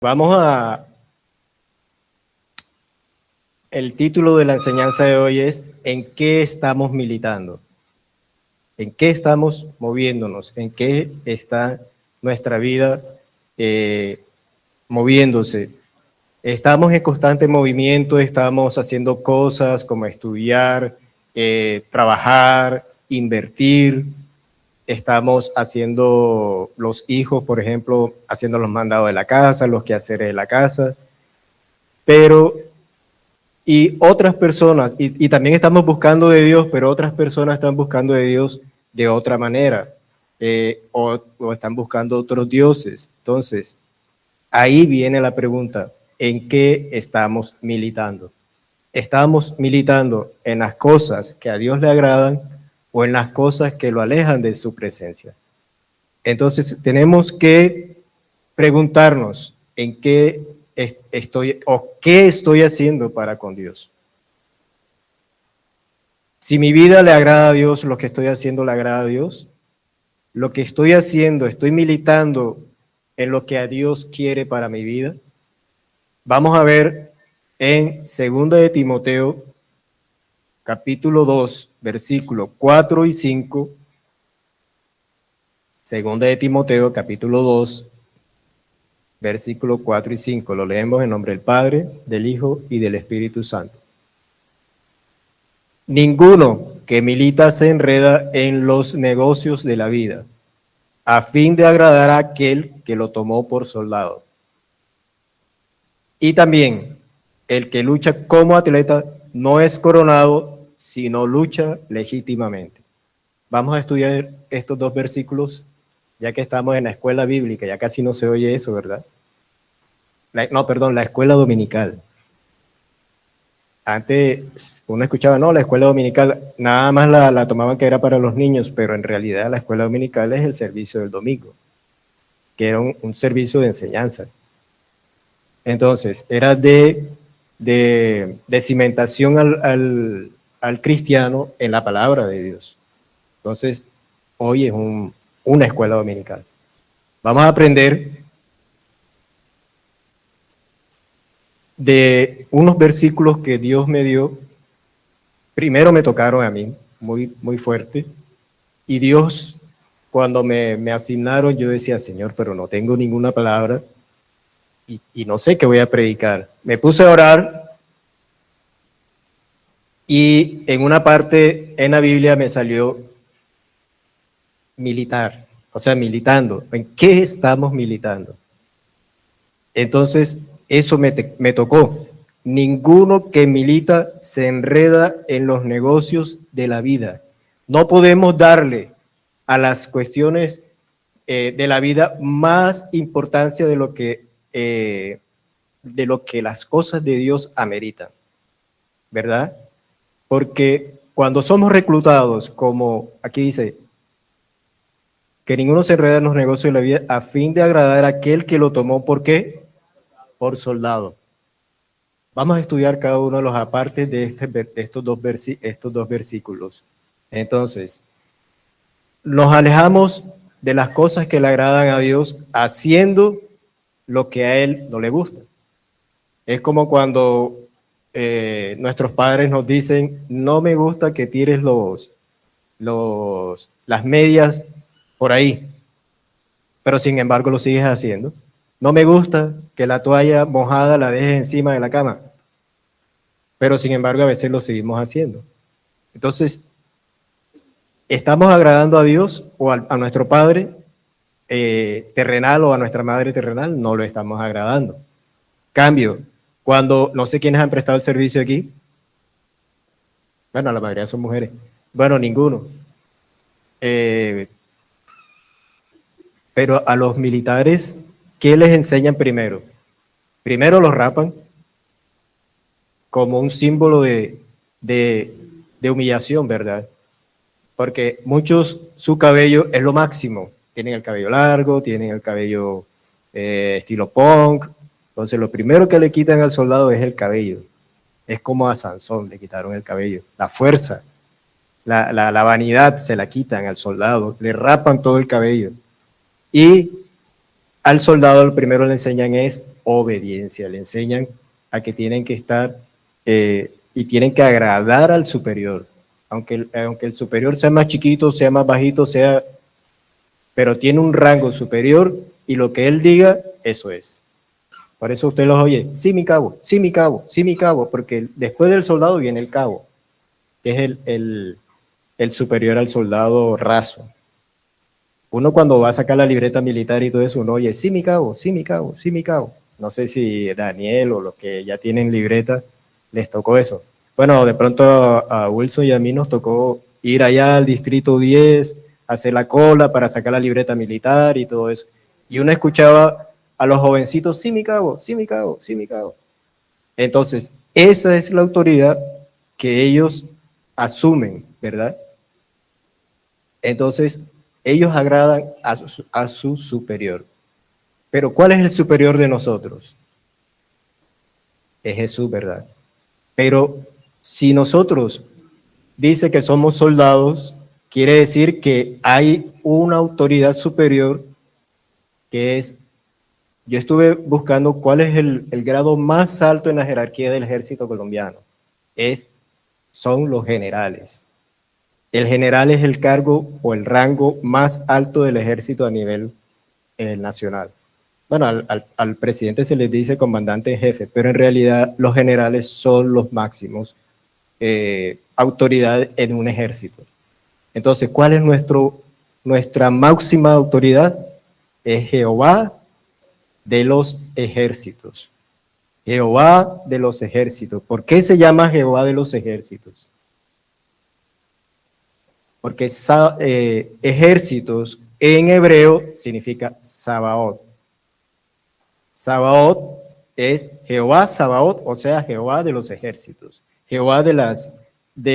Vamos a... El título de la enseñanza de hoy es ¿en qué estamos militando? ¿En qué estamos moviéndonos? ¿En qué está nuestra vida moviéndose? Estamos en constante movimiento, estamos haciendo cosas como estudiar, trabajar, invertir. Estamos haciendo los hijos, por ejemplo, haciendo los mandados de la casa, los quehaceres de la casa. Pero, y otras personas, y también estamos buscando de Dios, pero otras personas están buscando de Dios de otra manera, o están buscando otros dioses. Entonces, ahí viene la pregunta, ¿en qué estamos militando? ¿Estamos militando en las cosas que a Dios le agradan o en las cosas que lo alejan de su presencia? Entonces, tenemos que preguntarnos en qué estoy o qué estoy haciendo para con Dios. Si mi vida le agrada a Dios, lo que estoy haciendo le agrada a Dios, lo que estoy haciendo, estoy militando en lo que a Dios quiere para mi vida. Vamos a ver en 2 de Timoteo, capítulo 2, versículos 4 y 5. 2 de Timoteo, capítulo 2, versículos 4 y 5. Lo leemos en nombre del Padre, del Hijo y del Espíritu Santo. Ninguno que milita se enreda en los negocios de la vida, a fin de agradar a aquel que lo tomó por soldado. Y también, el que lucha como atleta no es coronado, sino lucha legítimamente. Vamos a estudiar estos dos versículos, ya que estamos en la escuela bíblica, ya casi no se oye eso, ¿verdad? La escuela dominical. Antes uno escuchaba, no, la escuela dominical, nada más la tomaban que era para los niños, pero en realidad la escuela dominical es el servicio del domingo, que era un servicio de enseñanza. Entonces, era de cimentación al cristiano en la palabra de Dios. Entonces, hoy es una escuela dominical. Vamos a aprender de unos versículos que Dios me dio. Primero me tocaron a mí, muy, muy fuerte. Y Dios, cuando me asignaron, yo decía, Señor, pero no tengo ninguna palabra y no sé qué voy a predicar. Me puse a orar y en una parte en la Biblia me salió militar, o sea, militando. ¿En qué estamos militando? Entonces, eso me tocó. Ninguno que milita se enreda en los negocios de la vida. No podemos darle a las cuestiones de la vida más importancia de lo que las cosas de Dios ameritan, ¿verdad? Porque cuando somos reclutados, como aquí dice, que ninguno se enreda en los negocios de la vida a fin de agradar a aquel que lo tomó, ¿por qué? Por soldado. Vamos a estudiar cada uno de los apartes de estos dos versículos. Entonces, nos alejamos de las cosas que le agradan a Dios haciendo lo que a Él no le gusta. Es como cuando nuestros padres nos dicen, no me gusta que tires las medias por ahí, pero sin embargo lo sigues haciendo. No me gusta que la toalla mojada la dejes encima de la cama, pero sin embargo a veces lo seguimos haciendo. Entonces, ¿estamos agradando a Dios o a nuestro Padre terrenal o a nuestra Madre terrenal? No lo estamos agradando. Cambio, cuando, no sé quiénes han prestado el servicio aquí. Bueno, la mayoría son mujeres. Bueno, ninguno. Pero a los militares, ¿qué les enseñan primero? Primero los rapan como un símbolo de humillación, ¿verdad? Porque muchos, su cabello es lo máximo. Tienen el cabello largo, tienen el cabello estilo punk. Entonces, lo primero que le quitan al soldado es el cabello. Es como a Sansón le quitaron el cabello. La fuerza, la vanidad se la quitan al soldado. Le rapan todo el cabello. Y al soldado lo primero le enseñan es obediencia, le enseñan a que tienen que estar y tienen que agradar al superior, aunque el superior sea más chiquito, sea más bajito, pero tiene un rango superior y lo que él diga, eso es. Por eso usted los oye, sí mi cabo, sí mi cabo, sí mi cabo, porque después del soldado viene el cabo, que es el superior al soldado raso. Uno cuando va a sacar la libreta militar y todo eso, uno oye, sí mi cabo, sí mi cabo, sí mi cabo. No sé si Daniel o los que ya tienen libreta les tocó eso. Bueno, de pronto a Wilson y a mí nos tocó ir allá al distrito 10, hacer la cola para sacar la libreta militar y todo eso. Y uno escuchaba a los jovencitos, sí mi cabo, sí mi cabo, sí mi cabo. Entonces, esa es la autoridad que ellos asumen, ¿verdad? Entonces, ellos agradan a su superior. Pero ¿cuál es el superior de nosotros? Es Jesús, ¿verdad? Pero si nosotros dice que somos soldados, quiere decir que hay una autoridad superior que es, yo estuve buscando cuál es el grado más alto en la jerarquía del ejército colombiano. Son los generales. El general es el cargo o el rango más alto del ejército a nivel nacional. Bueno, al presidente se les dice comandante en jefe, pero en realidad los generales son los máximos autoridad en un ejército. Entonces, ¿cuál es nuestra máxima autoridad? Es Jehová de los ejércitos. Jehová de los ejércitos. ¿Por qué se llama Jehová de los ejércitos? Porque ejércitos en hebreo significa Sabaoth. Sabaoth es Jehová Sabaoth, o sea, Jehová de los ejércitos. Jehová de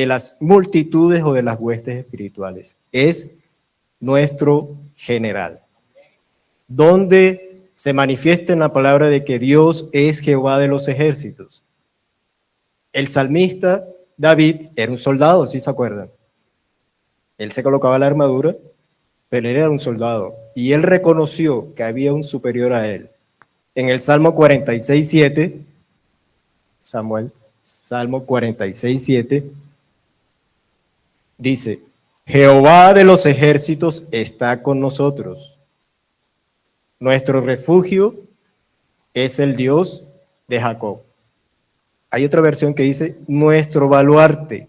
las multitudes o de las huestes espirituales. Es nuestro general. Donde se manifiesta en la palabra de que Dios es Jehová de los ejércitos. El salmista David era un soldado, ¿sí se acuerdan? Él se colocaba la armadura, pero él era un soldado. Y él reconoció que había un superior a él. En el Salmo 46:7, Salmo 46:7, dice, Jehová de los ejércitos está con nosotros. Nuestro refugio es el Dios de Jacob. Hay otra versión que dice, nuestro baluarte.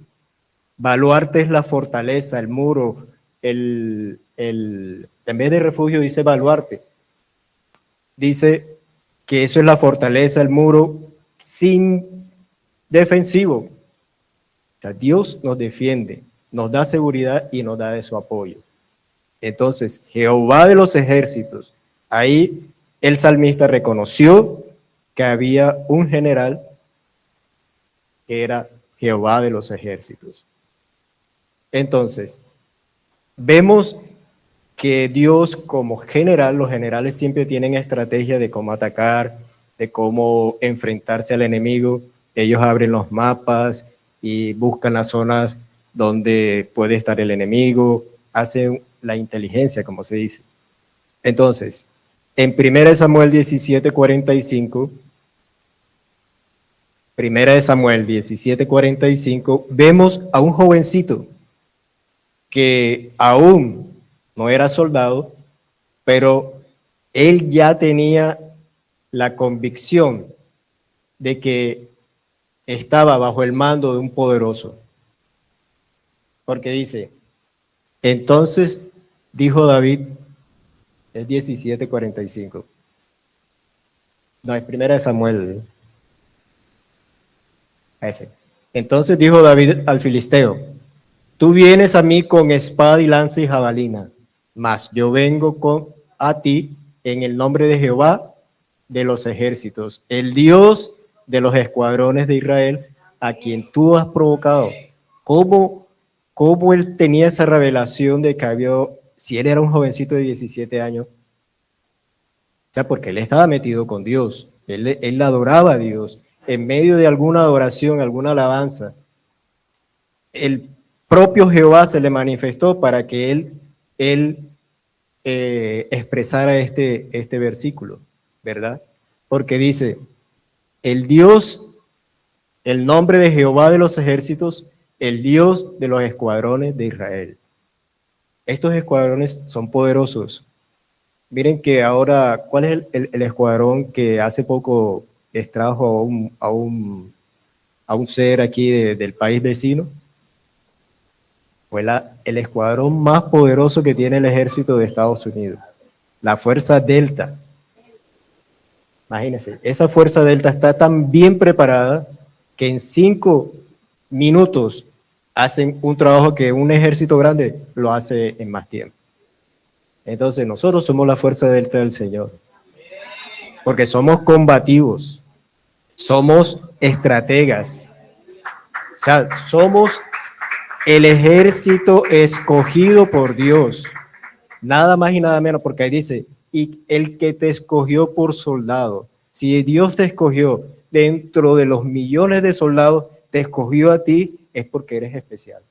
Baluarte es la fortaleza, el muro, en vez de refugio dice baluarte. Dice que eso es la fortaleza, el muro sin defensivo. O sea, Dios nos defiende, nos da seguridad y nos da de su apoyo. Entonces, Jehová de los ejércitos, ahí el salmista reconoció que había un general que era Jehová de los ejércitos. Entonces, vemos que Dios como general, los generales siempre tienen estrategia de cómo atacar, de cómo enfrentarse al enemigo. Ellos abren los mapas y buscan las zonas donde puede estar el enemigo, hacen la inteligencia, como se dice. Entonces, en 1 Samuel 17:45, 1 Samuel 17:45, vemos a un jovencito que aún no era soldado, pero él ya tenía la convicción de que estaba bajo el mando de un poderoso. Porque dice, entonces dijo David, es 17:45. No, es 1 Samuel. Ese. Entonces dijo David al filisteo, tú vienes a mí con espada y lanza y jabalina, mas yo vengo a ti en el nombre de Jehová de los ejércitos, el Dios de los escuadrones de Israel, a quien tú has provocado. ¿Cómo él tenía esa revelación de que si él era un jovencito de 17 años? O sea, porque él estaba metido con Dios, él adoraba a Dios, en medio de alguna adoración, alguna alabanza. El propio Jehová se le manifestó para que él expresara este versículo, ¿verdad? porque dice, el Dios, el nombre de Jehová de los ejércitos, el Dios de los escuadrones de Israel. Estos escuadrones son poderosos. Miren que ahora, ¿cuál es el escuadrón que hace poco extrajo a un ser aquí del país vecino? Fue el escuadrón más poderoso que tiene el ejército de Estados Unidos, la Fuerza Delta. Imagínense, esa Fuerza Delta está tan bien preparada que en 5 minutos hacen un trabajo que un ejército grande lo hace en más tiempo. Entonces nosotros somos la Fuerza Delta del Señor, porque somos combativos, somos estrategas, o sea, somos el ejército escogido por Dios, nada más y nada menos, porque ahí dice, y el que te escogió por soldado. Si Dios te escogió dentro de los millones de soldados, te escogió a ti, es porque eres especial,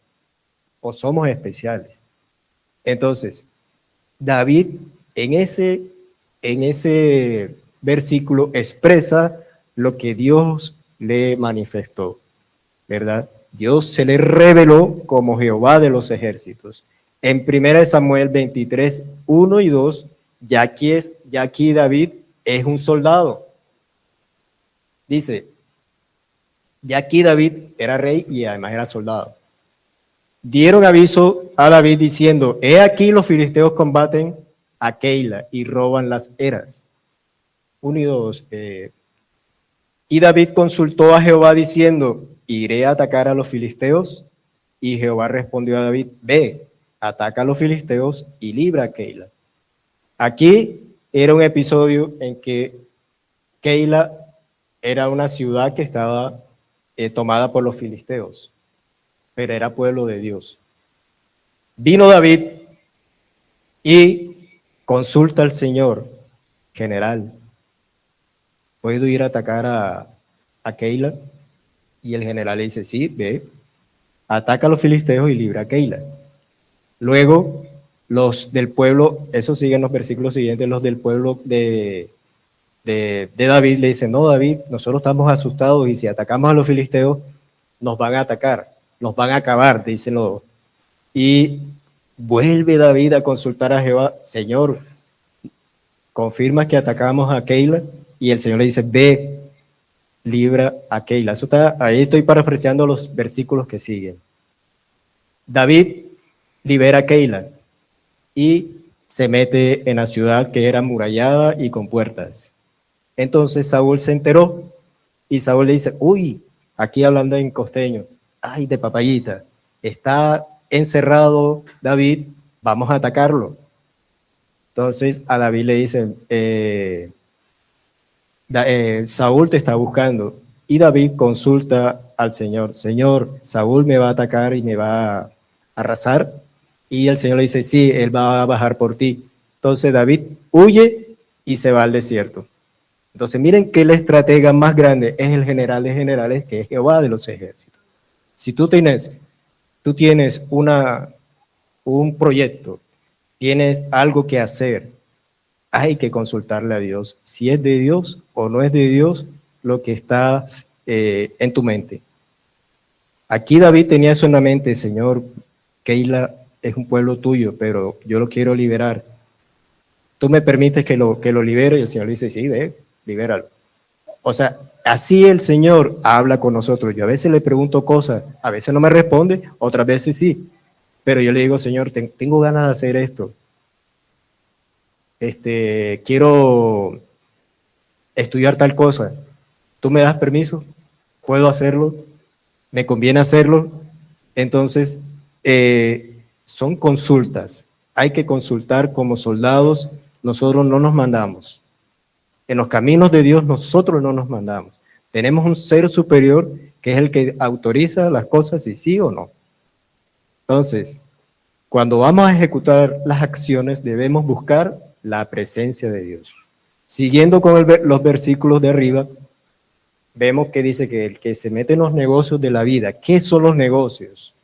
o somos especiales. Entonces, David en ese versículo expresa lo que Dios le manifestó, ¿verdad? Dios se le reveló como Jehová de los ejércitos. En 1 Samuel 23, 1 y 2, ya aquí David es un soldado. Dice, ya aquí David era rey y además era soldado. Dieron aviso a David diciendo, he aquí los filisteos combaten a Keila y roban las eras. 1 y 2. Y David consultó a Jehová diciendo, ¿iré a atacar a los filisteos? Y Jehová respondió a David, ve, ataca a los filisteos y libra a Keila. Aquí era un episodio en que Keila era una ciudad que estaba tomada por los filisteos, pero era pueblo de Dios. Vino David y consulta al Señor, general, ¿puedo ir a atacar a Keila? Y el general le dice, sí, ve, ataca a los filisteos y libra a Keila. Luego, los del pueblo, eso sigue en los versículos siguientes, los del pueblo de David le dicen, no, David, nosotros estamos asustados y si atacamos a los filisteos, nos van a atacar, nos van a acabar, dicen los. Y vuelve David a consultar a Jehová, Señor, confirma que atacamos a Keila, y el Señor le dice, ve, libra a Keila. Eso está, ahí estoy parafraseando los versículos que siguen. David libera a Keila y se mete en la ciudad que era amurallada y con puertas. Entonces Saúl se enteró y Saúl le dice, uy, aquí hablando en costeño, ay, de papayita, está encerrado David, vamos a atacarlo. Entonces a David le dicen, Saúl te está buscando. Y David consulta al Señor, Señor, Saúl me va a atacar y me va a arrasar. Y el Señor le dice, sí, él va a bajar por ti. Entonces David huye y se va al desierto. Entonces miren que el estratega más grande es el general de generales, que es Jehová de los ejércitos. Si tú tienes un proyecto, tienes algo que hacer, hay que consultarle a Dios si es de Dios o no es de Dios lo que está en tu mente. Aquí David tenía eso en la mente, Señor, Keila es un pueblo tuyo, pero yo lo quiero liberar. Tú me permites que lo libere, y el Señor dice, sí, ve, libéralo. O sea, así el Señor habla con nosotros. Yo a veces le pregunto cosas, a veces no me responde, otras veces sí, pero yo le digo, Señor, tengo ganas de hacer esto. Quiero estudiar tal cosa. ¿Tú me das permiso? ¿Puedo hacerlo? ¿Me conviene hacerlo? Entonces, son consultas. Hay que consultar como soldados. Nosotros no nos mandamos. En los caminos de Dios nosotros no nos mandamos. Tenemos un ser superior que es el que autoriza las cosas y sí o no. Entonces, cuando vamos a ejecutar las acciones debemos buscar la presencia de Dios. Siguiendo con los versículos de arriba, vemos que dice que el que se mete en los negocios de la vida, ¿qué son los negocios?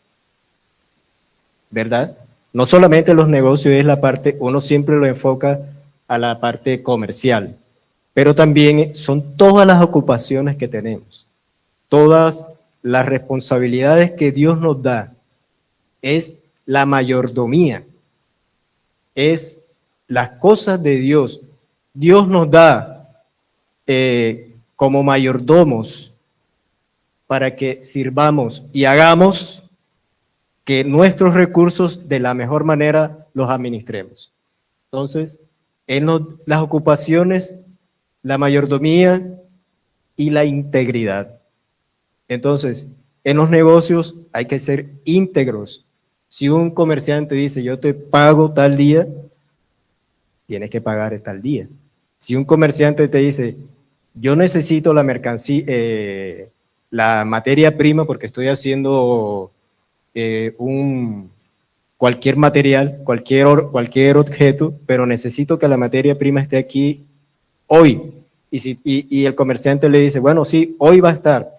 ¿Verdad? No solamente los negocios es la parte, uno siempre lo enfoca a la parte comercial, pero también son todas las ocupaciones que tenemos, todas las responsabilidades que Dios nos da, es la mayordomía, es las cosas de Dios. Dios nos da como mayordomos para que sirvamos y hagamos que nuestros recursos de la mejor manera los administremos. Entonces, las ocupaciones, la mayordomía y la integridad. Entonces, en los negocios hay que ser íntegros. Si un comerciante dice, yo te pago tal día, tienes que pagar tal día. Si un comerciante te dice, yo necesito la mercancía, la materia prima porque estoy haciendo cualquier material, cualquier objeto, pero necesito que la materia prima esté aquí hoy. Y el comerciante le dice, bueno, sí, hoy va a estar.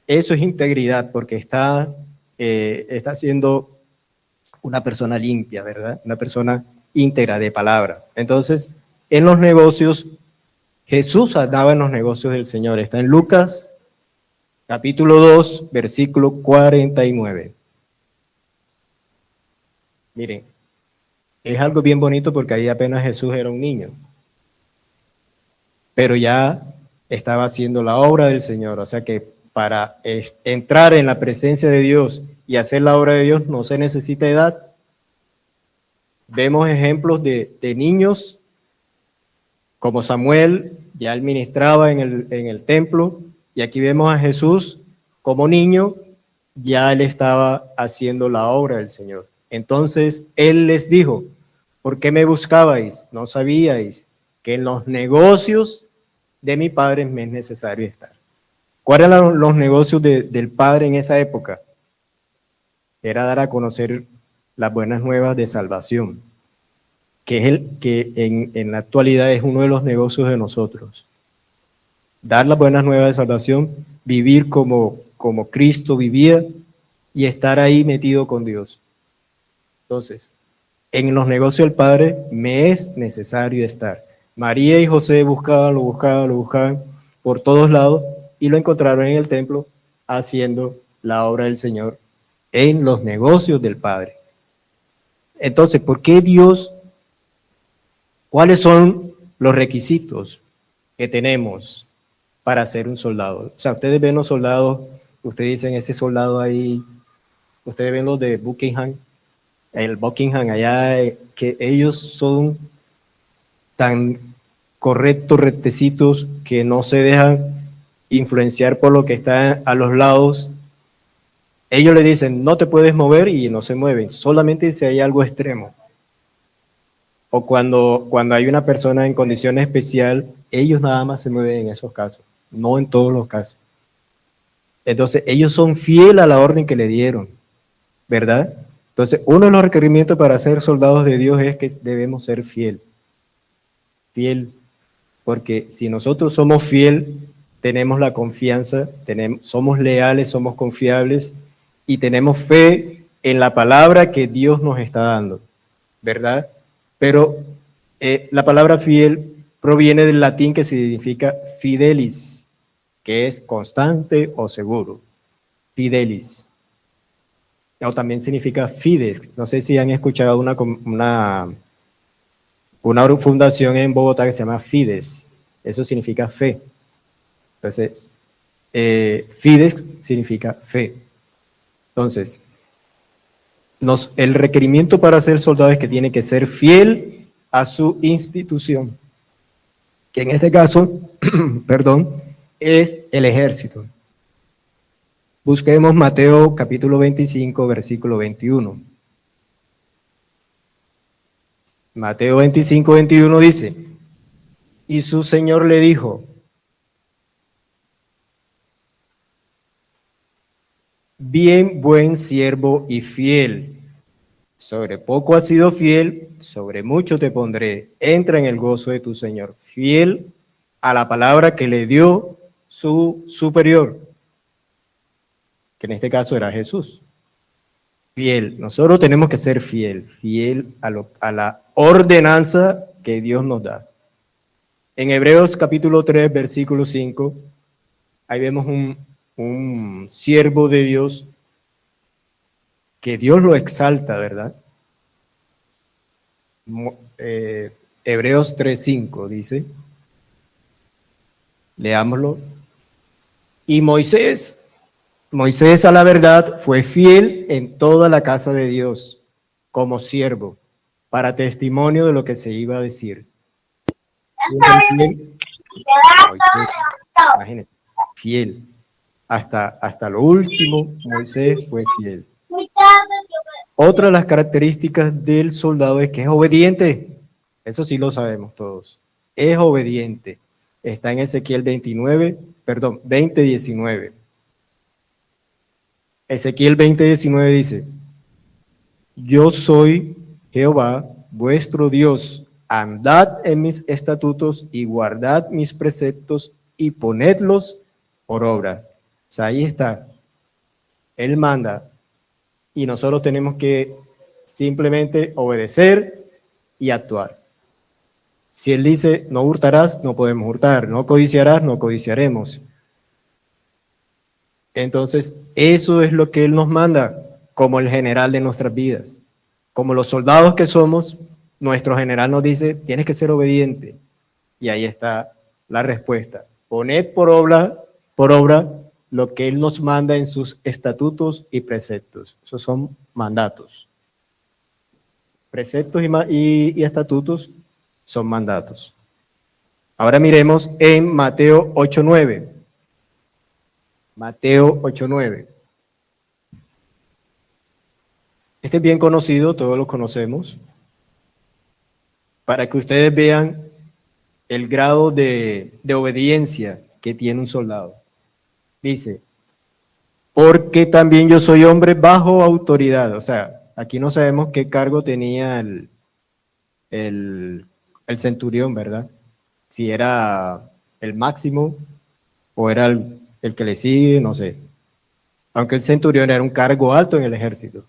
Eso es integridad, porque está siendo una persona limpia, ¿verdad? Una persona íntegra de palabra. Entonces, en los negocios, Jesús andaba en los negocios del Señor. Está en Lucas, capítulo 2, versículo 49. Miren, es algo bien bonito porque ahí apenas Jesús era un niño, pero ya estaba haciendo la obra del Señor. O sea que para entrar en la presencia de Dios y hacer la obra de Dios no se necesita edad. Vemos ejemplos de niños como Samuel, ya él ministraba en el templo, y aquí vemos a Jesús como niño, ya él estaba haciendo la obra del Señor. Entonces él les dijo, ¿por qué me buscabais? ¿No sabíais que en los negocios de mi Padre me es necesario estar? ¿Cuáles eran los negocios del Padre en esa época? Era dar a conocer las buenas nuevas de salvación, que es el que en la actualidad es uno de los negocios de nosotros. Dar las buenas nuevas de salvación, vivir como Cristo vivía y estar ahí metido con Dios. Entonces, en los negocios del Padre me es necesario estar. María y José lo buscaban por todos lados y lo encontraron en el templo haciendo la obra del Señor en los negocios del Padre. Entonces, ¿por qué Dios? ¿Cuáles son los requisitos que tenemos para ser un soldado? O sea, ustedes ven los soldados, ustedes dicen ese soldado ahí, ustedes ven los de Buckingham, el Buckingham allá, que ellos son tan correctos, rectecitos, que no se dejan influenciar por lo que está a los lados. Ellos le dicen, no te puedes mover y no se mueven, solamente si hay algo extremo. O cuando hay una persona en condición especial, ellos nada más se mueven en esos casos, no en todos los casos. Entonces, ellos son fieles a la orden que le dieron, ¿verdad? Entonces, uno de los requerimientos para ser soldados de Dios es que debemos ser fiel, porque si nosotros somos fiel, tenemos la confianza, somos leales, somos confiables y tenemos fe en la palabra que Dios nos está dando, ¿verdad? Pero la palabra fiel proviene del latín que significa fidelis, que es constante o seguro. Fidelis. O también significa fides. No sé si han escuchado una fundación en Bogotá que se llama Fides. Eso significa fe. Entonces, fides significa fe. Entonces, el requerimiento para ser soldado es que tiene que ser fiel a su institución, que en este caso, perdón, es el ejército. Busquemos Mateo capítulo 25, versículo 21. Mateo 25, 21 dice, y su Señor le dijo, bien, buen siervo y fiel. Sobre poco has sido fiel, sobre mucho te pondré. Entra en el gozo de tu Señor. Fiel a la palabra que le dio su superior, que en este caso era Jesús. Fiel. Nosotros tenemos que ser fiel a la ordenanza que Dios nos da. En Hebreos capítulo 3, versículo 5, ahí vemos un siervo de Dios que Dios lo exalta, ¿verdad? Hebreos 3:5 dice, leámoslo. Y Moisés a la verdad fue fiel en toda la casa de Dios como siervo, para testimonio de lo que se iba a decir. Fiel, Moisés, imagínate, fiel. Hasta lo último, Moisés fue fiel. Otra de las características del soldado es que es obediente. Eso sí lo sabemos todos. Es obediente. Está en Ezequiel 20:19. Ezequiel 20:19 dice, yo soy Jehová, vuestro Dios. Andad en mis estatutos y guardad mis preceptos y ponedlos por obra. O sea, ahí está. Él manda y nosotros tenemos que simplemente obedecer y actuar. Si Él dice, no hurtarás, no podemos hurtar, no codiciarás, no codiciaremos. Entonces, eso es lo que Él nos manda como el general de nuestras vidas. Como los soldados que somos, nuestro general nos dice, tienes que ser obediente. Y ahí está la respuesta. Poned por obra lo que Él nos manda en sus estatutos y preceptos. Esos son mandatos. Preceptos y estatutos son mandatos. Ahora miremos en Mateo 8:9. Mateo 8:9. Este es bien conocido, todos lo conocemos, para que ustedes vean el grado de obediencia que tiene un soldado. Dice, porque también yo soy hombre bajo autoridad. O sea, aquí no sabemos qué cargo tenía el centurión, ¿verdad? Si era el máximo o era el que le sigue, no sé. Aunque el centurión era un cargo alto en el ejército.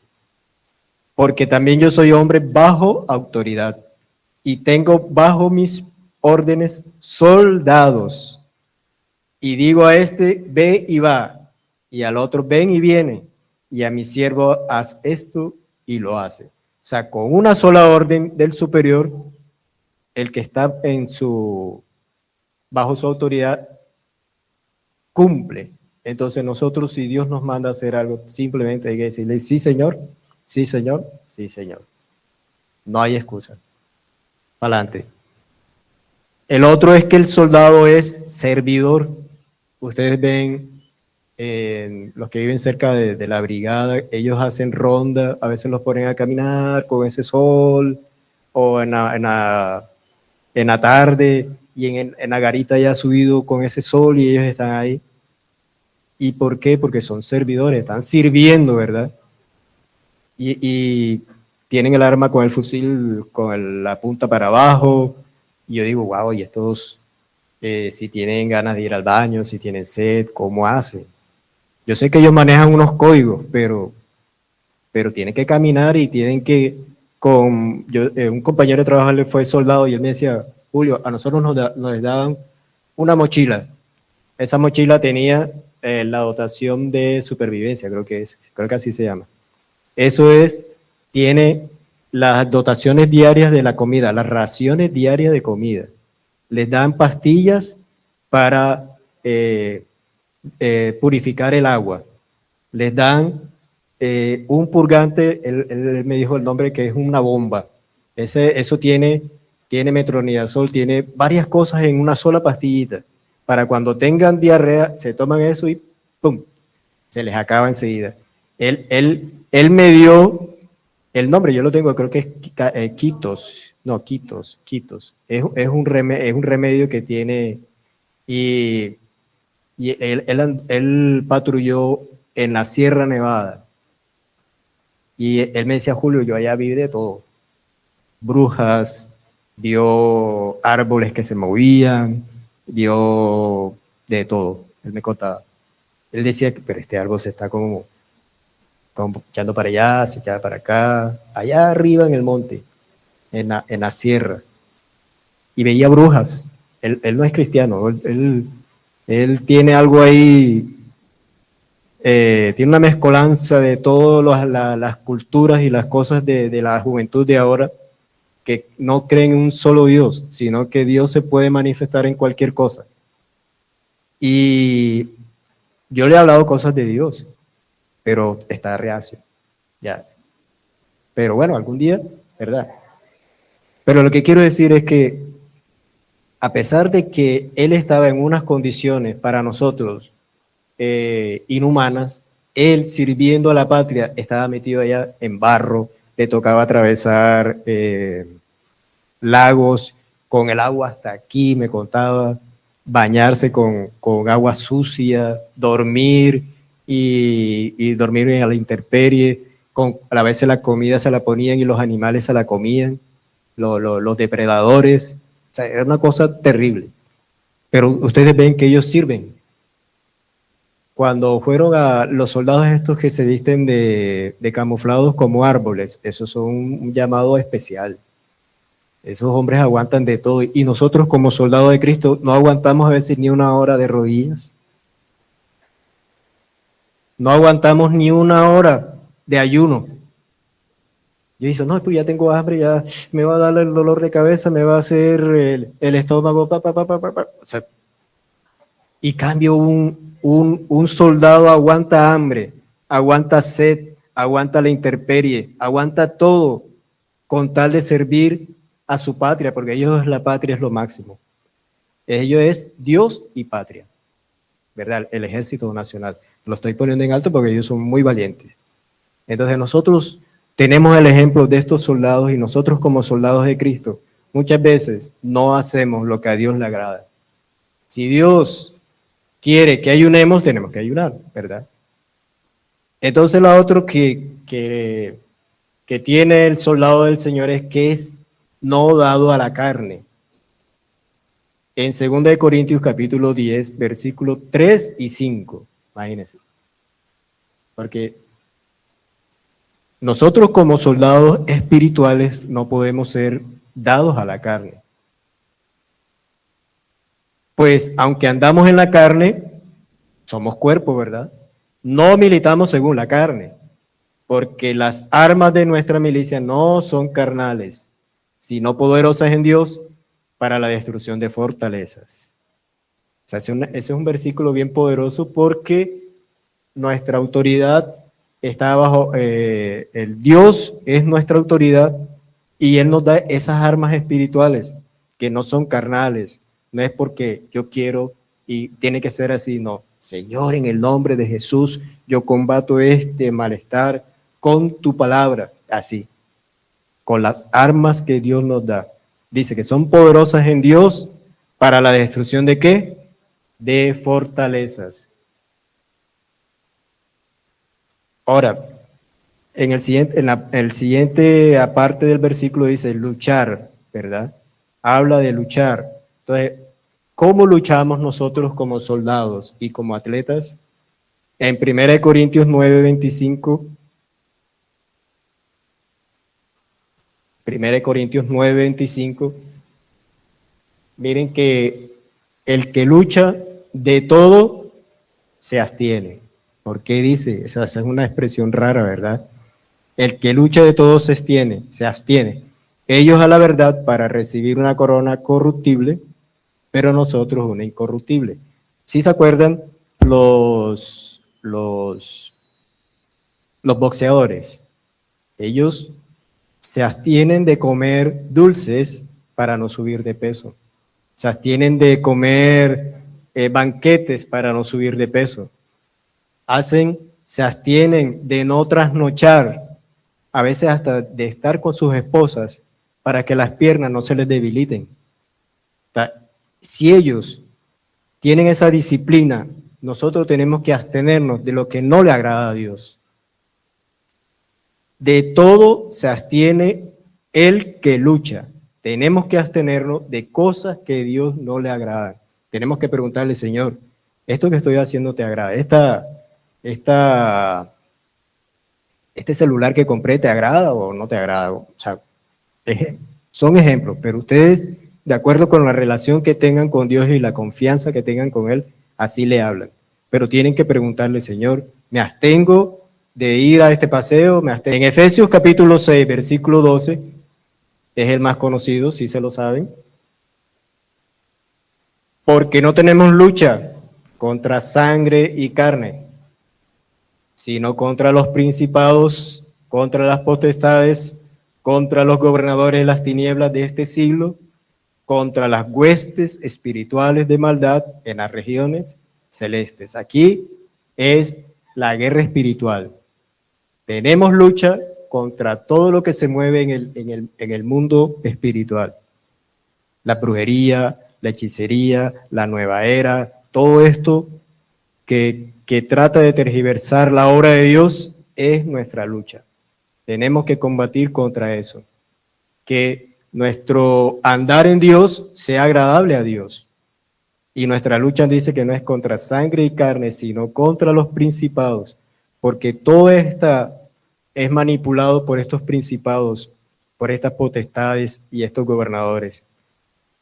Porque también yo soy hombre bajo autoridad y tengo bajo mis órdenes soldados. Y digo a este, ve y va, y al otro, ven y viene, y a mi siervo, haz esto, y lo hace. O sea, con una sola orden del superior, el que está bajo su autoridad, cumple. Entonces nosotros, si Dios nos manda a hacer algo, simplemente hay que decirle, sí señor, sí señor, sí señor. No hay excusa. Adelante. El otro es que el soldado es servidor. Ustedes ven, los que viven cerca de la brigada, ellos hacen ronda, a veces los ponen a caminar con ese sol, o en la tarde, y en la garita ya subido con ese sol, y ellos están ahí. ¿Y por qué? Porque son servidores, están sirviendo, ¿verdad? Y tienen el arma con el fusil, con la punta para abajo, y yo digo, wow, y estos, si tienen ganas de ir al baño, si tienen sed, ¿cómo hacen? Yo sé que ellos manejan unos códigos, pero tienen que caminar y tienen que, un compañero de trabajo le fue soldado y él me decía, Julio, a nosotros nos daban una mochila. Esa mochila tenía la dotación de supervivencia, creo que así se llama. Eso tiene las dotaciones diarias de la comida, las raciones diarias de comida. Les dan pastillas para purificar el agua. Les dan un purgante, él me dijo el nombre, que es una bomba. Eso tiene metronidazol, tiene varias cosas en una sola pastillita. Para cuando tengan diarrea, se toman eso y ¡pum! Se les acaba enseguida. Él me dio el nombre, yo lo tengo, creo que es Quitos. Es un remedio que tiene, y él patrulló en la Sierra Nevada. Y él me decía, Julio, yo allá vi de todo. Brujas, vio árboles que se movían, vio de todo. Él me contaba. Él decía, pero este árbol se está como echando para allá, se echa para acá, allá arriba en el monte, en la sierra. Y veía brujas. Él no es cristiano, él tiene algo ahí, tiene una mezcolanza de todas las culturas y las cosas de la juventud de ahora, que no creen en un solo Dios, sino que Dios se puede manifestar en cualquier cosa. Y yo le he hablado cosas de Dios, pero está reacio, ya. Pero bueno, algún día, ¿verdad? Pero lo que quiero decir es que a pesar de que él estaba en unas condiciones para nosotros inhumanas, él sirviendo a la patria estaba metido allá en barro, le tocaba atravesar lagos con el agua hasta aquí, me contaba, bañarse con agua sucia, dormir y dormir a la intemperie, a veces la comida se la ponían y los animales se la comían, los depredadores, o sea, era una cosa terrible. Pero ustedes ven que ellos sirven. Cuando fueron a los soldados estos que se visten de camuflados como árboles, esos son un llamado especial. Esos hombres aguantan de todo. Y nosotros como soldados de Cristo no aguantamos a veces ni una hora de rodillas. No aguantamos ni una hora de ayuno. Yo digo, no, pues ya tengo hambre, ya me va a dar el dolor de cabeza, me va a hacer el estómago, O sea, y cambio un soldado aguanta hambre, aguanta sed, aguanta la intemperie, aguanta todo con tal de servir a su patria, porque ellos la patria es lo máximo. Ellos es Dios y patria, ¿verdad? El ejército nacional. Lo estoy poniendo en alto porque ellos son muy valientes. Entonces nosotros tenemos el ejemplo de estos soldados y nosotros como soldados de Cristo muchas veces no hacemos lo que a Dios le agrada. Si Dios quiere que ayunemos, tenemos que ayunar, ¿verdad? Entonces lo otro que tiene el soldado del Señor es que es no dado a la carne. En 2 Corintios capítulo 10, versículos 3 y 5, imagínense. Porque nosotros como soldados espirituales no podemos ser dados a la carne. Pues aunque andamos en la carne, somos cuerpo, ¿verdad? No militamos según la carne, porque las armas de nuestra milicia no son carnales, sino poderosas en Dios para la destrucción de fortalezas. O sea, ese es un versículo bien poderoso porque nuestra autoridad está bajo, el Dios es nuestra autoridad y Él nos da esas armas espirituales que no son carnales, no es porque yo quiero y tiene que ser así, no. Señor, en el nombre de Jesús, yo combato este malestar con tu palabra, así, con las armas que Dios nos da. Dice que son poderosas en Dios para la destrucción de ¿qué? De fortalezas. Ahora, en el siguiente aparte del versículo dice luchar, ¿verdad? Habla de luchar. Entonces, ¿cómo luchamos nosotros como soldados y como atletas? En 1 Corintios 9:25, 1 Corintios 9:25, miren que el que lucha de todo se abstiene. ¿Por qué dice? Esa es una expresión rara, ¿verdad? El que lucha de todo se abstiene, se abstiene. Ellos a la verdad para recibir una corona corruptible, pero nosotros una incorruptible. ¿Sí se acuerdan los boxeadores? Ellos se abstienen de comer dulces para no subir de peso. Se abstienen de comer banquetes para no subir de peso. Se abstienen de no trasnochar, a veces hasta de estar con sus esposas para que las piernas no se les debiliten. Si ellos tienen esa disciplina, nosotros tenemos que abstenernos de lo que no le agrada a Dios. De todo se abstiene el que lucha. Tenemos que abstenernos de cosas que a Dios no le agradan. Tenemos que preguntarle, Señor, ¿esto que estoy haciendo te agrada? ¿Este celular que compré te agrada o no te agrada? O sea, son ejemplos, pero ustedes de acuerdo con la relación que tengan con Dios y la confianza que tengan con Él, así le hablan. Pero tienen que preguntarle, Señor, ¿me abstengo de ir a este paseo? En Efesios capítulo 6, versículo 12, es el más conocido, si se lo saben. Porque no tenemos lucha contra sangre y carne, sino contra los principados, contra las potestades, contra los gobernadores de las tinieblas de este siglo, contra las huestes espirituales de maldad en las regiones celestes. Aquí es la guerra espiritual. Tenemos lucha contra todo lo que se mueve en el mundo espiritual. La brujería, la hechicería, la nueva era, todo esto que trata de tergiversar la obra de Dios es nuestra lucha. Tenemos que combatir contra eso. Que nuestro andar en Dios sea agradable a Dios. Y nuestra lucha dice que no es contra sangre y carne, sino contra los principados, porque todo esta es manipulado por estos principados, por estas potestades y estos gobernadores.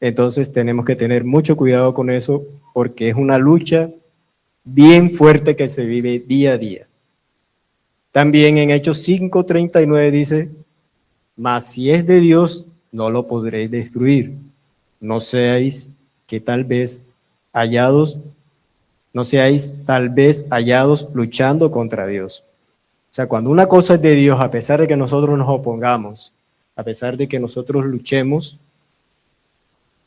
Entonces tenemos que tener mucho cuidado con eso, porque es una lucha bien fuerte que se vive día a día. También en Hechos 5:39 dice, mas si es de Dios, no lo podréis destruir. No seáis tal vez hallados luchando contra Dios. O sea, cuando una cosa es de Dios, a pesar de que nosotros nos opongamos, a pesar de que nosotros luchemos,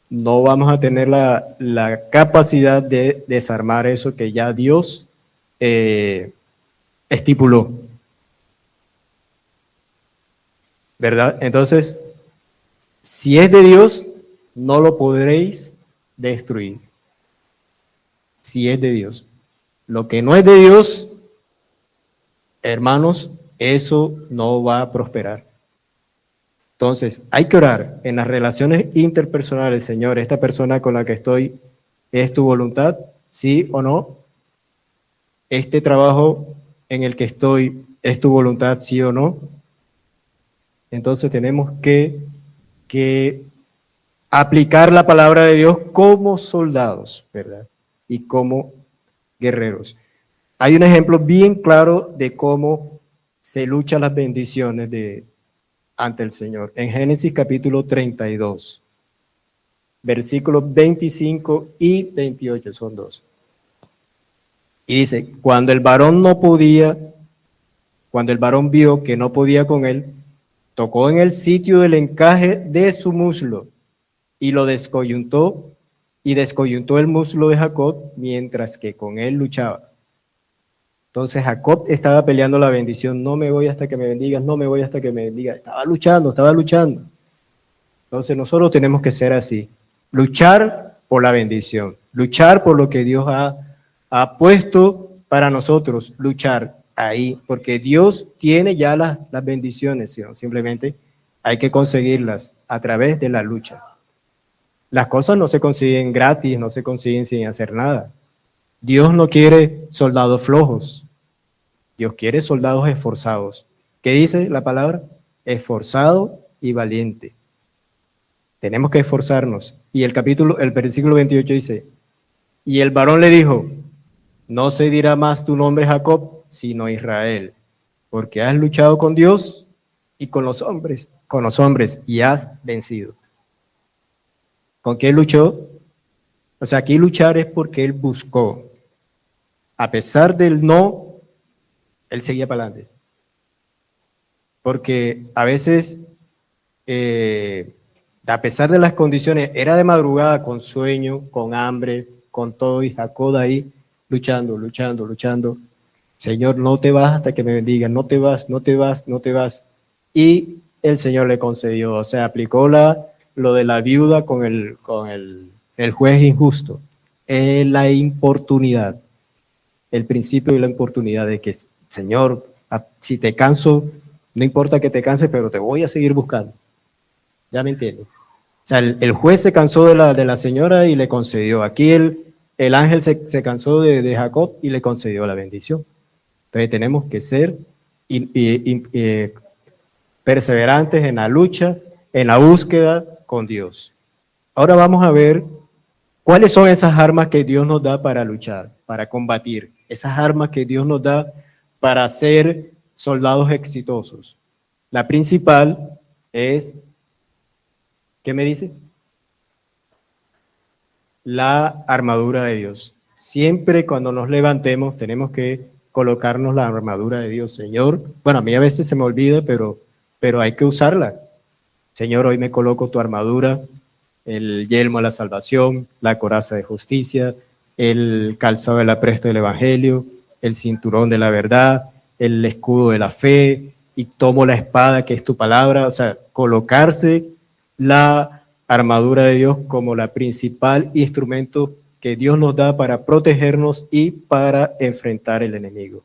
no vamos a tener la capacidad de desarmar eso que ya Dios estipuló. ¿Verdad? Entonces, si es de Dios, no lo podréis destruir. Si es de Dios. Lo que no es de Dios, hermanos, eso no va a prosperar. Entonces, hay que orar en las relaciones interpersonales, Señor, esta persona con la que estoy, ¿es tu voluntad? ¿Sí o no? Este trabajo en el que estoy, ¿es tu voluntad? ¿Sí o no? Entonces tenemos que aplicar la palabra de Dios como soldados, ¿verdad? Y como guerreros. Hay un ejemplo bien claro de cómo se luchan las bendiciones ante el Señor. En Génesis capítulo 32, versículos 25 y 28, son dos. Y dice, cuando el varón vio que no podía con él, tocó en el sitio del encaje de su muslo y lo descoyuntó, y descoyuntó el muslo de Jacob mientras que con él luchaba. Entonces Jacob estaba peleando la bendición, no me voy hasta que me bendigas, no me voy hasta que me bendigas. Estaba luchando. Entonces nosotros tenemos que ser así, luchar por la bendición, luchar por lo que Dios ha puesto para nosotros, luchar ahí, porque Dios tiene ya las bendiciones, sino simplemente hay que conseguirlas a través de la lucha. Las cosas no se consiguen gratis, no se consiguen sin hacer nada. Dios no quiere soldados flojos, Dios quiere soldados esforzados. ¿Qué dice la palabra? Esforzado y valiente. Tenemos que esforzarnos. Y el versículo 28 dice, y el varón le dijo, no se dirá más tu nombre Jacob, sino Israel, porque has luchado con Dios y con los hombres, y has vencido. ¿Con qué luchó? O sea, aquí luchar es porque él buscó. A pesar del no, él seguía para adelante. Porque a veces, a pesar de las condiciones, era de madrugada con sueño, con hambre, con todo, y Jacob ahí luchando. Señor, no te vas hasta que me bendiga, no te vas. Y el Señor le concedió, o sea, aplicó lo de la viuda con el juez injusto. La importunidad, el principio de la importunidad de que, Señor, si te canso, no importa que te canses, pero te voy a seguir buscando. ¿Ya me entiendes? O sea, el juez se cansó de la señora y le concedió. Aquí el ángel se cansó de Jacob y le concedió la bendición. Entonces tenemos que ser perseverantes en la lucha, en la búsqueda con Dios. Ahora vamos a ver cuáles son esas armas que Dios nos da para luchar, para combatir. Esas armas que Dios nos da para ser soldados exitosos. La principal es, ¿qué me dice? La armadura de Dios. Siempre cuando nos levantemos tenemos que colocarnos la armadura de Dios. Señor, bueno, a mí a veces se me olvida, pero hay que usarla. Señor, hoy me coloco tu armadura, el yelmo de la salvación, la coraza de justicia, el calzado del apresto del evangelio, el cinturón de la verdad, el escudo de la fe, y tomo la espada que es tu palabra. O sea, colocarse la armadura de Dios como la principal instrumento que Dios nos da para protegernos y para enfrentar el enemigo.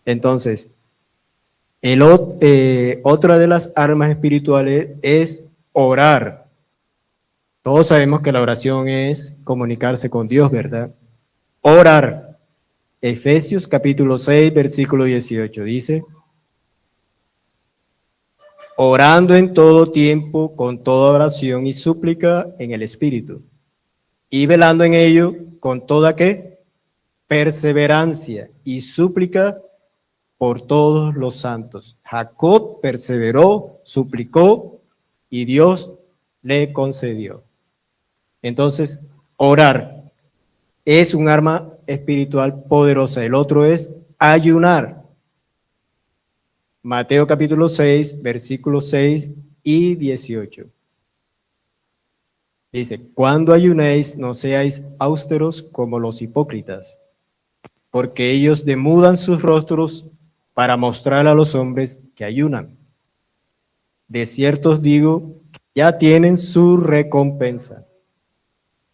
Entonces, otra de las armas espirituales es orar. Todos sabemos que la oración es comunicarse con Dios, ¿verdad? Orar. Efesios capítulo 6, versículo 18 dice: orando en todo tiempo, con toda oración y súplica en el Espíritu, y velando en ello con toda ¿qué? Perseverancia y súplica por todos los santos. Jacob perseveró, suplicó, y Dios le concedió. Entonces, orar es un arma espiritual poderosa. El otro es ayunar. Mateo capítulo 6, versículos 6 y 18. Dice: cuando ayunéis, no seáis austeros como los hipócritas, porque ellos demudan sus rostros para mostrar a los hombres que ayunan. De cierto os digo, que ya tienen su recompensa.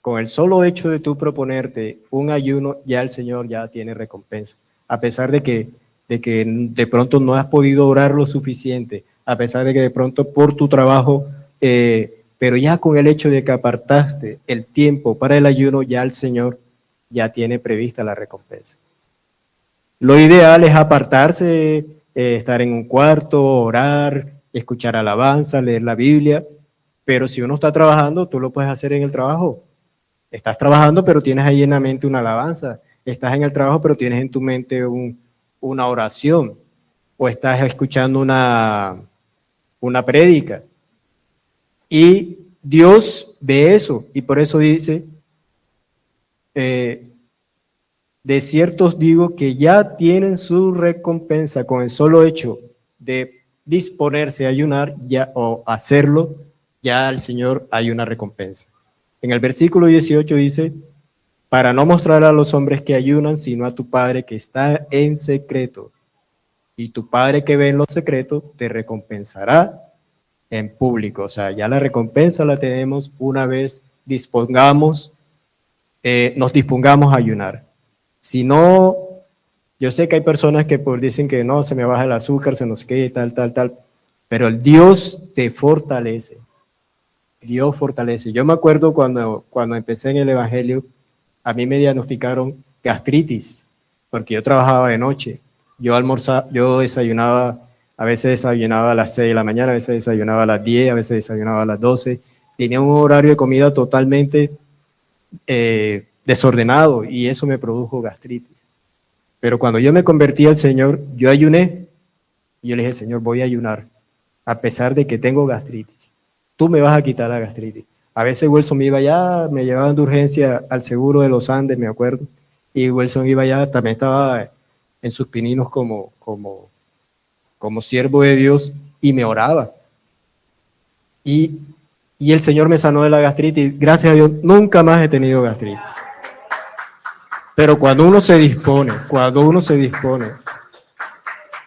Con el solo hecho de tú proponerte un ayuno, ya el Señor ya tiene recompensa. A pesar de que de pronto no has podido orar lo suficiente, a pesar de que de pronto por tu trabajo, pero ya con el hecho de que apartaste el tiempo para el ayuno, ya el Señor ya tiene prevista la recompensa. Lo ideal es apartarse, estar en un cuarto, orar, escuchar alabanza, leer la Biblia, pero si uno está trabajando, tú lo puedes hacer en el trabajo. Estás trabajando, pero tienes ahí en la mente una alabanza. Estás en el trabajo, pero tienes en tu mente una oración. O estás escuchando una prédica. Y Dios ve eso. Y por eso dice, de cierto os digo que ya tienen su recompensa con el solo hecho de disponerse a ayunar ya, o hacerlo, ya al Señor hay una recompensa. En el versículo 18 dice: para no mostrar a los hombres que ayunan, sino a tu Padre que está en secreto. Y tu Padre que ve en lo secreto te recompensará en público. O sea, ya la recompensa la tenemos una vez nos dispongamos a ayunar. Si no, yo sé que hay personas que dicen que no, se me baja el azúcar, se nos queda, tal, pero el Dios te fortalece. Dios fortalece. Yo me acuerdo cuando empecé en el Evangelio, a mí me diagnosticaron gastritis, porque yo trabajaba de noche. Yo desayunaba, a veces desayunaba a las 6 de la mañana, a veces desayunaba a las 10, a veces desayunaba a las 12. Tenía un horario de comida totalmente desordenado y eso me produjo gastritis. Pero cuando yo me convertí al Señor, yo ayuné y yo le dije: Señor, voy a ayunar, a pesar de que tengo gastritis. Tú me vas a quitar la gastritis. A veces Wilson me iba allá, me llevaban de urgencia al seguro de los Andes, me acuerdo, y Wilson iba allá, también estaba en sus pininos como siervo de Dios, y me oraba. Y el Señor me sanó de la gastritis. Gracias a Dios, nunca más he tenido gastritis. Pero cuando uno se dispone,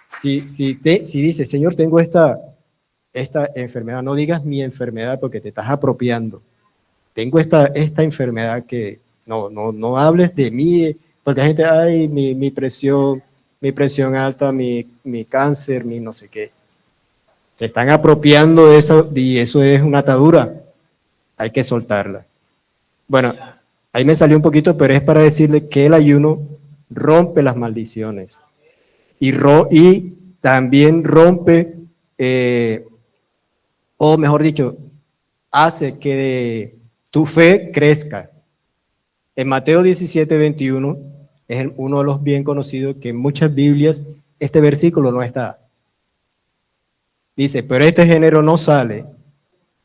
si dice: Señor, tengo esta enfermedad, no digas mi enfermedad porque te estás apropiando. Tengo esta enfermedad que no hables de mí, porque la gente, ay, mi presión alta, mi cáncer, mi no sé qué. Se están apropiando de eso y eso es una atadura. Hay que soltarla. Bueno, ahí me salió un poquito, pero es para decirle que el ayuno rompe las maldiciones y también rompe, o mejor dicho, hace que tu fe crezca. En Mateo 17:21 es uno de los bien conocidos que en muchas Biblias este versículo no está. Dice, pero este género no sale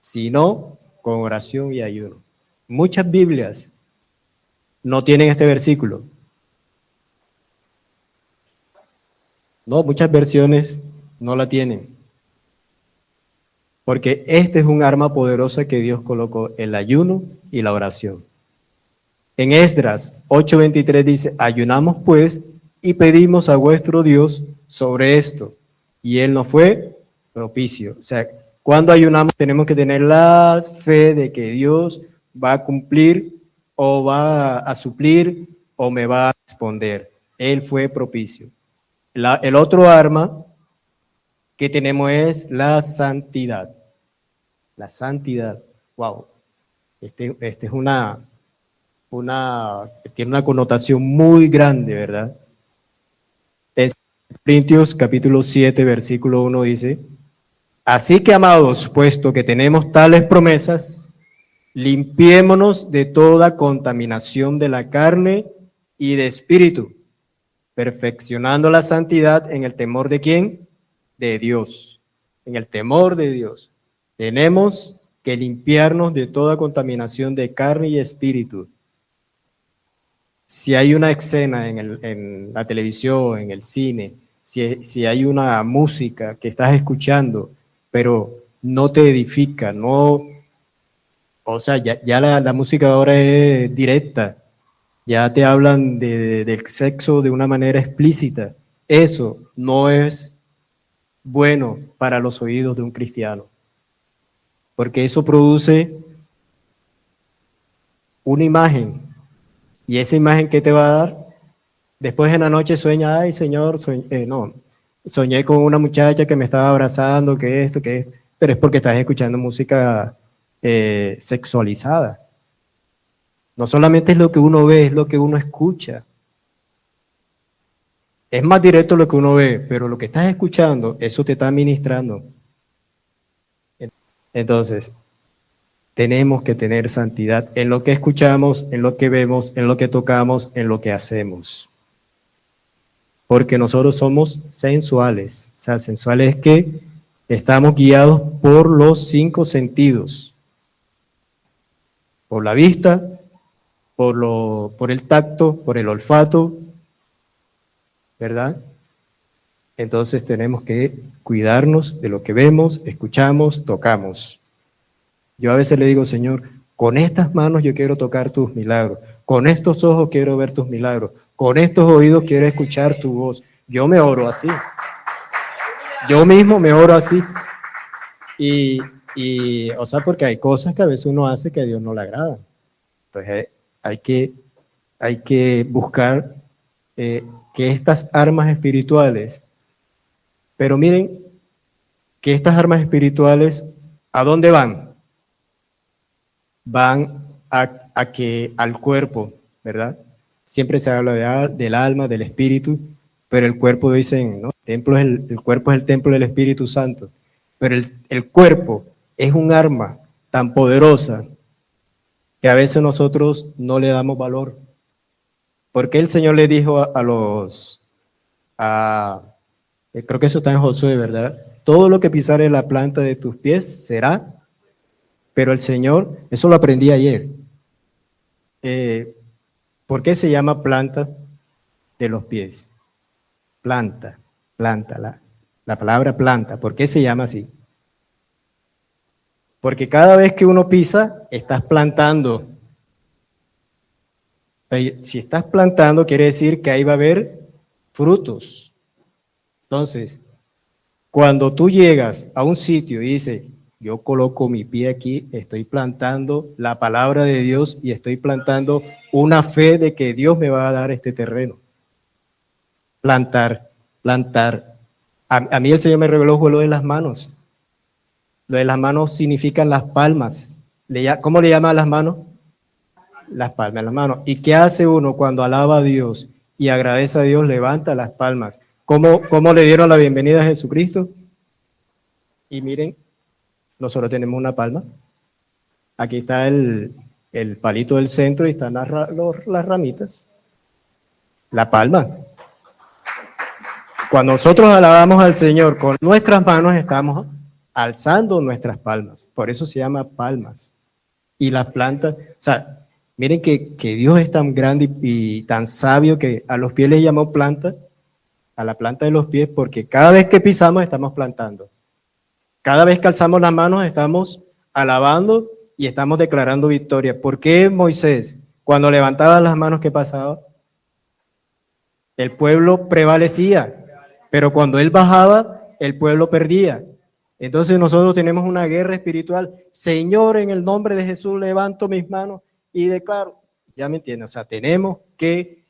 sino con oración y ayuno. Muchas Biblias no tienen este versículo. No, muchas versiones no la tienen. Porque este es un arma poderosa que Dios colocó, el ayuno y la oración. En Esdras 8:23 dice, ayunamos pues y pedimos a vuestro Dios sobre esto. Y Él nos fue propicio. O sea, cuando ayunamos tenemos que tener la fe de que Dios va a cumplir o va a suplir o me va a responder. Él fue propicio. El otro arma que tenemos es la santidad. La santidad. Wow. Este es tiene una connotación muy grande, ¿verdad? En Corintios capítulo 7, versículo 1 dice, así que, amados, puesto que tenemos tales promesas, limpiémonos de toda contaminación de la carne y de espíritu, perfeccionando la santidad en el temor de ¿quién? De Dios. En el temor de Dios. Tenemos que limpiarnos de toda contaminación de carne y espíritu. Si hay una escena en la televisión, en el cine, si hay una música que estás escuchando, pero no te edifica, no, o sea, ya la música ahora es directa, ya te hablan del sexo de una manera explícita. Eso no es bueno para los oídos de un cristiano, porque eso produce una imagen, y esa imagen que te va a dar, después en la noche sueña, ay Señor, soñé con una muchacha que me estaba abrazando, que esto, pero es porque estás escuchando música sexualizada. No solamente es lo que uno ve, es lo que uno escucha. Es más directo lo que uno ve, pero lo que estás escuchando, eso te está ministrando. Entonces, tenemos que tener santidad en lo que escuchamos, en lo que vemos, en lo que tocamos, en lo que hacemos. Porque nosotros somos sensuales. O sea, sensuales es que estamos guiados por los 5 sentidos. Por la vista, por el tacto, por el olfato, ¿verdad? Entonces tenemos que cuidarnos de lo que vemos, escuchamos, tocamos. Yo a veces le digo, Señor, con estas manos yo quiero tocar tus milagros, con estos ojos quiero ver tus milagros, con estos oídos quiero escuchar tu voz. Yo me oro así. Yo mismo me oro así. O sea, porque hay cosas que a veces uno hace que a Dios no le agrada. Entonces hay que buscar que estas armas espirituales, pero miren que estas armas espirituales, ¿a dónde van? Van al cuerpo, ¿verdad? Siempre se habla del alma, del espíritu, pero el cuerpo dicen, ¿no? El cuerpo es el templo del Espíritu Santo, pero el cuerpo es un arma tan poderosa que a veces nosotros no le damos valor. Porque el Señor le dijo creo que eso está en Josué, ¿verdad? Todo lo que pisare la planta de tus pies será, pero el Señor, eso lo aprendí ayer. ¿Por qué se llama planta de los pies? Planta, la palabra planta, ¿por qué se llama así? Porque cada vez que uno pisa, estás plantando. Si estás plantando, quiere decir que ahí va a haber frutos. Entonces, cuando tú llegas a un sitio y dices, yo coloco mi pie aquí, estoy plantando la palabra de Dios y estoy plantando una fe de que Dios me va a dar este terreno. Plantar. A mí el Señor me reveló lo de las manos. Lo de las manos significan las palmas. ¿Cómo le llama a las manos? Las palmas de las manos. ¿Y qué hace uno cuando alaba a Dios y agradece a Dios? Levanta las palmas. ¿Cómo le dieron la bienvenida a Jesucristo? Y miren, nosotros tenemos una palma. Aquí está el palito del centro y están las ramitas. La palma. Cuando nosotros alabamos al Señor con nuestras manos, estamos alzando nuestras palmas. Por eso se llama palmas. Y las plantas, o sea, miren que Dios es tan grande y tan sabio que a los pies le llamó planta, a la planta de los pies, porque cada vez que pisamos estamos plantando. Cada vez que alzamos las manos estamos alabando y estamos declarando victoria. ¿Por qué Moisés, cuando levantaba las manos, qué pasaba? El pueblo prevalecía, pero cuando él bajaba, el pueblo perdía. Entonces nosotros tenemos una guerra espiritual. Señor, en el nombre de Jesús levanto mis manos y declaro. Ya me entienden, o sea, tenemos que,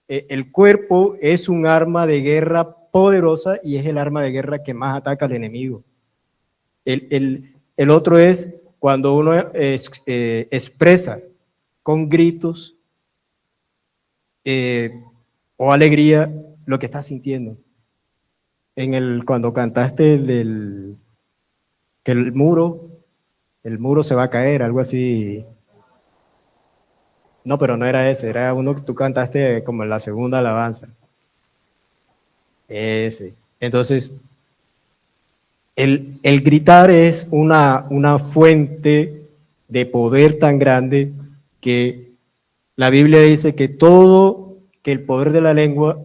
el cuerpo es un arma de guerra poderosa y es el arma de guerra que más ataca al enemigo. El otro es cuando uno expresa con gritos o alegría lo que está sintiendo. Cuando cantaste que el muro se va a caer, algo así. No, pero no era ese, era uno que tú cantaste como en la segunda alabanza. Ese. Entonces, el gritar es una fuente de poder tan grande que la Biblia dice que el poder de la lengua,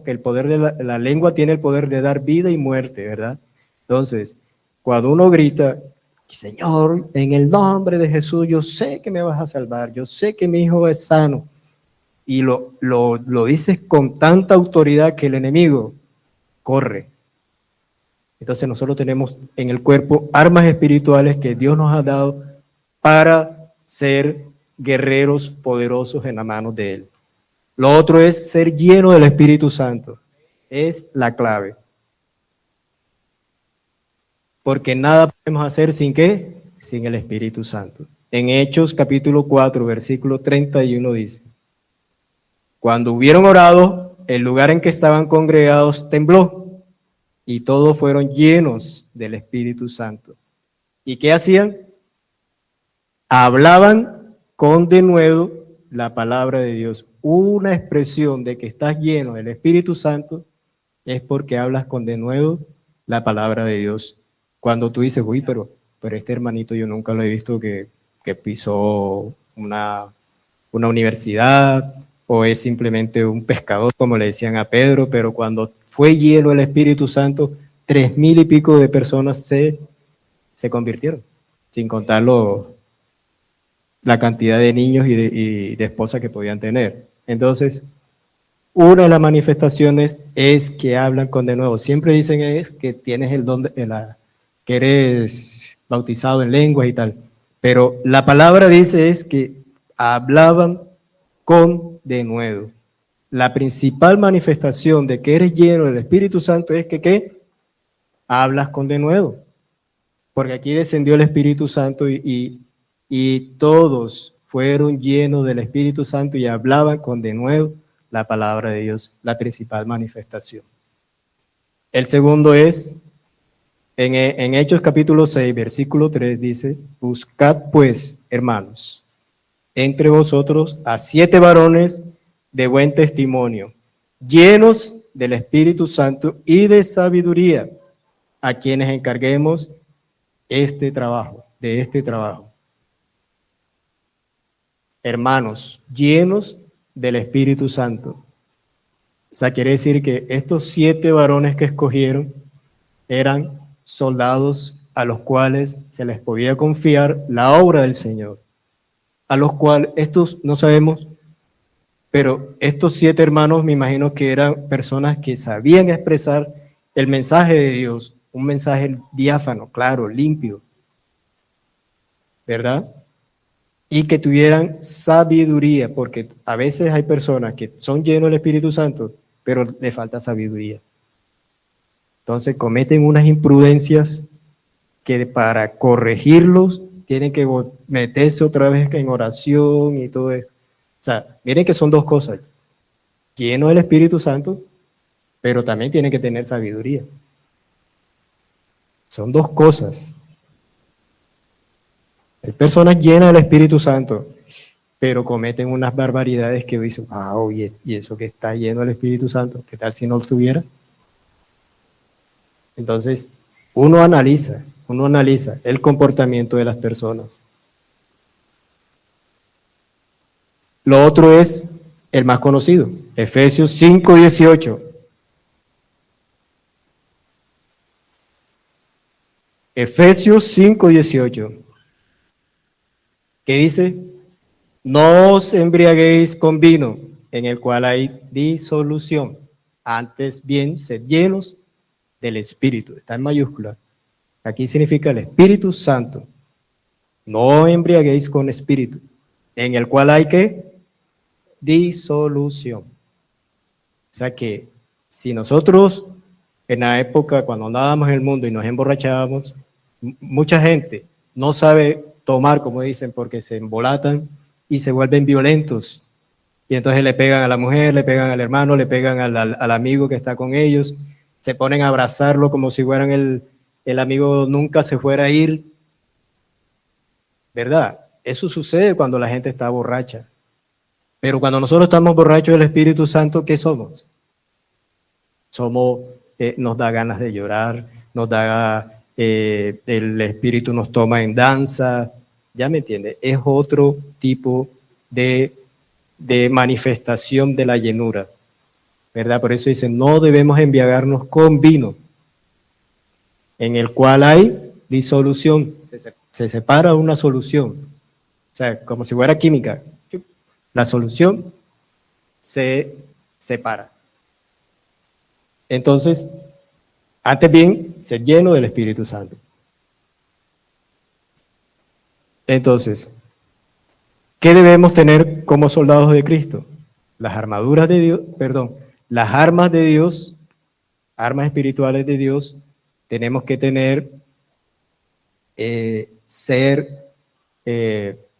la lengua tiene el poder de dar vida y muerte, ¿verdad? Entonces, cuando uno grita, Señor, en el nombre de Jesús, yo sé que me vas a salvar, yo sé que mi hijo es sano, y lo dices con tanta autoridad que el enemigo corre. Entonces nosotros tenemos en el cuerpo armas espirituales que Dios nos ha dado para ser guerreros poderosos en la mano de Él. Lo otro es ser lleno del Espíritu Santo. Es la clave. Porque nada podemos hacer sin ¿qué? Sin el Espíritu Santo. En Hechos capítulo 4, versículo 31 dice: cuando hubieron orado, el lugar en que estaban congregados tembló y todos fueron llenos del Espíritu Santo. ¿Y qué hacían? Hablaban con denuedo la palabra de Dios. Una expresión de que estás lleno del Espíritu Santo es porque hablas con denuedo la palabra de Dios. Cuando tú dices, uy, pero este hermanito yo nunca lo he visto que pisó una universidad, o es simplemente un pescador, como le decían a Pedro, pero cuando fue lleno el Espíritu Santo, 3,000 y pico de personas se convirtieron, sin contar la cantidad de niños y de esposas que podían tener. Entonces, una de las manifestaciones es que hablan con denuedo. Siempre dicen es que tienes el don, que eres bautizado en lenguas y tal, pero la palabra dice es que hablaban con denuedo. La principal manifestación de que eres lleno del Espíritu Santo es que ¿qué? Hablas con denuedo. Porque aquí descendió el Espíritu Santo y todos fueron llenos del Espíritu Santo y hablaban con denuedo la palabra de Dios, la principal manifestación. El segundo es, en Hechos capítulo 6, versículo 3 dice: buscad pues, hermanos, entre vosotros a 7 varones de buen testimonio, llenos del Espíritu Santo y de sabiduría, a quienes encarguemos de este trabajo. Hermanos, llenos del Espíritu Santo. O sea, quiere decir que estos 7 varones que escogieron eran soldados a los cuales se les podía confiar la obra del Señor, a los cuales estos no sabemos, pero estos 7 hermanos me imagino que eran personas que sabían expresar el mensaje de Dios, un mensaje diáfano, claro, limpio, ¿verdad? Y que tuvieran sabiduría, porque a veces hay personas que son llenos del Espíritu Santo, pero le falta sabiduría. Entonces cometen unas imprudencias que para corregirlos tienen que meterse otra vez en oración y todo eso. O sea, miren que son 2 cosas. Lleno del Espíritu Santo, pero también tienen que tener sabiduría. Son 2 cosas. Hay personas llenas del Espíritu Santo, pero cometen unas barbaridades que dicen, wow, y eso que está lleno del Espíritu Santo, ¿qué tal si no lo tuviera? Entonces, uno analiza el comportamiento de las personas. Lo otro es el más conocido, Efesios 5:18. Efesios 5:18, que dice, no os embriaguéis con vino, en el cual hay disolución, antes bien sed llenos del Espíritu. Está en mayúscula. Aquí significa el Espíritu Santo. No embriaguéis con espíritu, en el cual hay que disolución. O sea que si nosotros en la época cuando andábamos en el mundo y nos emborrachábamos, mucha gente no sabe tomar, como dicen, porque se embolatan y se vuelven violentos. Y entonces le pegan a la mujer, le pegan al hermano, le pegan al amigo que está con ellos, se ponen a abrazarlo como si fueran el amigo nunca se fuera a ir. ¿Verdad? Eso sucede cuando la gente está borracha. Pero cuando nosotros estamos borrachos del Espíritu Santo, ¿qué somos? Nos da ganas de llorar, el Espíritu nos toma en danza, ¿ya me entiende? Es otro tipo de manifestación de la llenura, ¿verdad? Por eso dice, no debemos embriagarnos con vino, en el cual hay disolución, se separa una solución, o sea, como si fuera química, la solución se separa. Entonces, antes bien, ser lleno del Espíritu Santo. Entonces, ¿qué debemos tener como soldados de Cristo? Las armaduras de Dios, las armas de Dios, armas espirituales de Dios, tenemos que tener,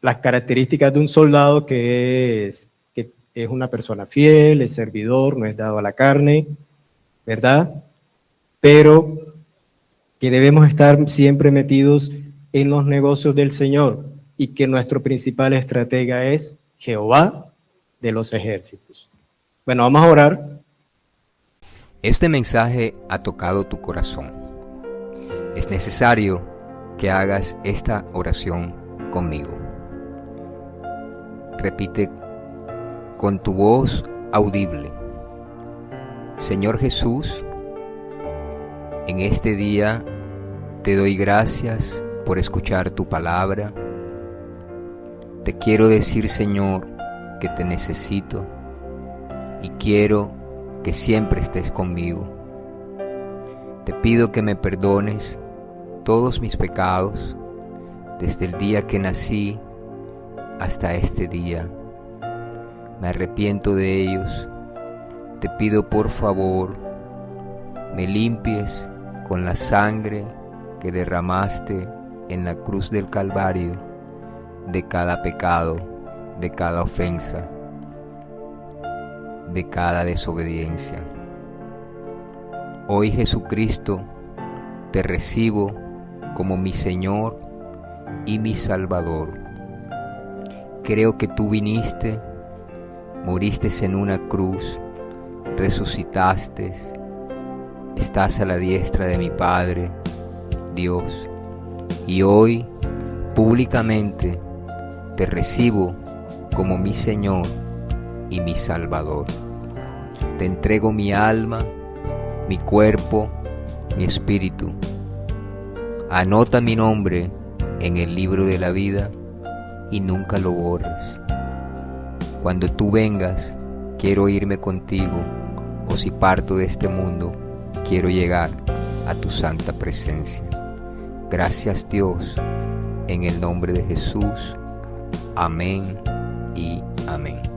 las características de un soldado que es una persona fiel, es servidor, no es dado a la carne, ¿verdad? Pero que debemos estar siempre metidos en los negocios del Señor y que nuestro principal estratega es Jehová de los ejércitos. Bueno, vamos a orar. Este mensaje ha tocado tu corazón. Es necesario que hagas esta oración conmigo. Repite con tu voz audible. Señor Jesús, en este día te doy gracias por escuchar tu palabra. Te quiero decir, Señor, que te necesito y quiero que siempre estés conmigo. Te pido que me perdones todos mis pecados desde el día que nací hasta este día. Me arrepiento de ellos. Te pido por favor, me limpies con la sangre que derramaste en la cruz del Calvario de cada pecado, de cada ofensa, de cada desobediencia. Hoy, Jesucristo, te recibo como mi Señor y mi Salvador. Creo que tú viniste, moriste en una cruz, resucitaste, estás a la diestra de mi Padre, Dios, y hoy públicamente te recibo como mi Señor y mi Salvador. Te entrego mi alma, mi cuerpo, mi espíritu. Anota mi nombre en el libro de la vida y nunca lo borres. Cuando tú vengas, quiero irme contigo, o si parto de este mundo, quiero llegar a tu santa presencia. Gracias, Dios, en el nombre de Jesús. Amén y amén.